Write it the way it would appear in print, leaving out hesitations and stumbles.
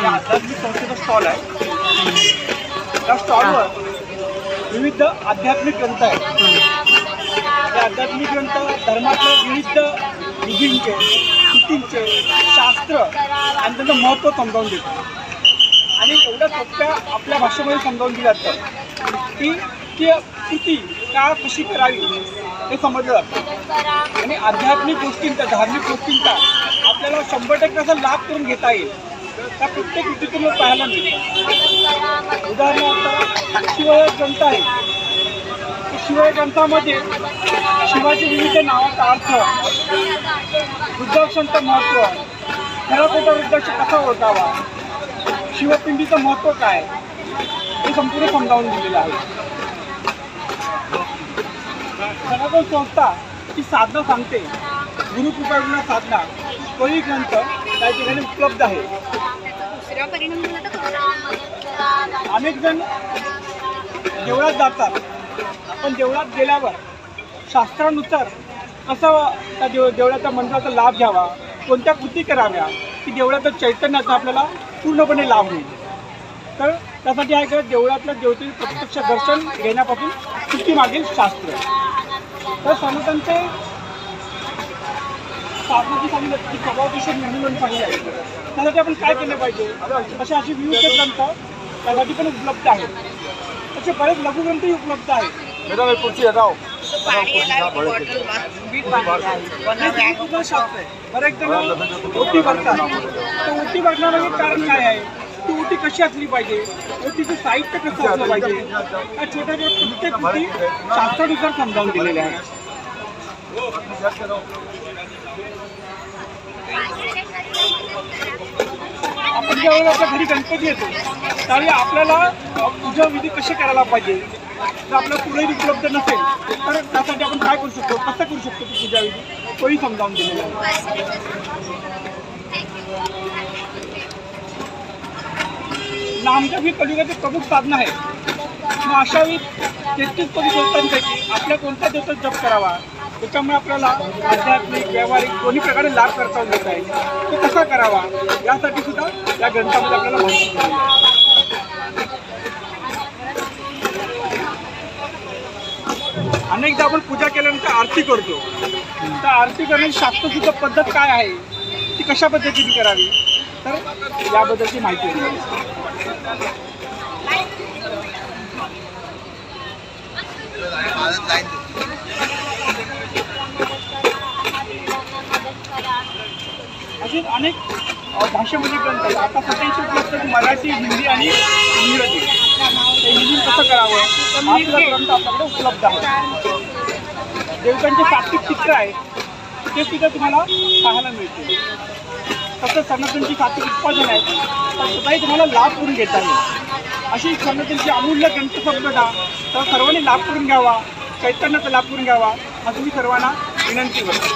या आध्यात्मिक संस्थेचा स्टॉल आहे. त्या स्टॉलवर विविध आध्यात्मिक ग्रंथ आहेत. या आध्यात्मिक ग्रंथ धर्मातल्या विविध विधींचे, कृतींचे, शास्त्र आणि त्यांचं महत्त्व समजावून देतो. आणि एवढ्या सोप्या आपल्या भाषेमध्ये समजावून दिलं जातं की ती कृती का कशी करावी हे समजलं जातं. आणि आध्यात्मिक गोष्टींचा, धार्मिक गोष्टींचा आपल्याला 100% असा लाभ करून घेता येईल त्या प्रत्येक कृतीतून पाहायला मिळतं. उदाहरणार्थ शिवय ग्रंथ आहे. शिवय ग्रंथामध्ये शिवाचे विविध नावाचा अर्थ, रुद्राक्षांचं महत्त्व, खरा खोटा रुद्राक्ष कसा ओळखावा, शिवपिंडीचं महत्त्व काय हे संपूर्ण समजावून दिलेलं आहे. सनातन संस्था ही साधना सांगते. गुरुकृपा साधना तोही ग्रंथ त्या ठिकाणी उपलब्ध आहे. अनेक जण देवळात जातात, पण देवळात गेल्यावर शास्त्रानुसार कसं त्या देवळाच्या मंदिराचा लाभ घ्यावा, कोणत्या कृती कराव्या की देवळाचं चैतन्याचा आपल्याला पूर्णपणे लाभ होईल. तर त्यासाठी आहे की देवळातल्या देवतेचे प्रत्यक्ष दर्शन घेण्यापासून कृती मागील शास्त्र. तर सनातनचे साधनाची सांगितलं की स्वभावदिशा म्हणून सांगितलं आहे. त्यासाठी आपण काय केलं पाहिजे, अशी विविध ग्रंथ त्यासाठी पण उपलब्ध आहेत. तसे बरेच लघुग्रंथही उपलब्ध आहेत. बरेच जण ओटी भरतात. तर ओटी भरण्यामागे कारण काय आहे, ती ओटी कशी असली पाहिजे, ओटीचं साहित्य कसं असलं पाहिजे, या छोट्या प्रत्येक गोष्टी शास्त्रानुसार समजावून दिलेल्या आहेत. आपण ज्यावेळी आपल्या घरी गणपती येतो त्यावेळी आपल्याला पूजा विधी कसे करायला पाहिजे. जर आपल्याला पुरोहित उपलब्ध नसेल तर त्यासाठी आपण काय करू शकतो, कसं करू शकतो ती पूजा विधी, तोही समजावून दिलेला आहे. नामजप ही कलियुगाची प्रमुख साधनं आहे. मग अशा वेळी 33 कोटी देवतांपैकी आपल्या कोणत्या देवताचा जप करावा, त्याच्यामुळे आपल्याला आध्यात्मिक, व्यावहारिक दोन्ही प्रकारे लाभ करता येत आहे. तो कसा करावा यासाठी सुद्धा या ग्रंथामध्ये आपल्याला माहिती मिळाली आहे. अनेकदा आपण पूजा केल्यानंतर आरती करतो. तर आरती करण्याची शास्त्रशुद्ध पद्धत काय आहे, ती कशा पद्धतीने करावी, तर याबद्दलची माहिती मिळाली. असे अनेक भाषेमध्ये ग्रंथ आहेत. आता सध्याचे उपलब्ध मराठी, हिंदी आणि इंग्रजी. ते हिंदी कसं करावं हा सुद्धा ग्रंथ आपल्याकडे उपलब्ध आहे. देवतांचे सात्विक चित्र आहे ते सुद्धा तुम्हाला पाहायला मिळते. तसंच सनातनची सात्विक उत्पादन आहेत, तर स्वतःही तुम्हाला लाभ करून घेता येईल. अशी सनातनची अमूल्य ग्रंथसंपदा तर सर्वांनी लाभ करून घ्यावा, चैतन्याचा लाभ करून घ्यावा असं मी सर्वांना विनंती करतो.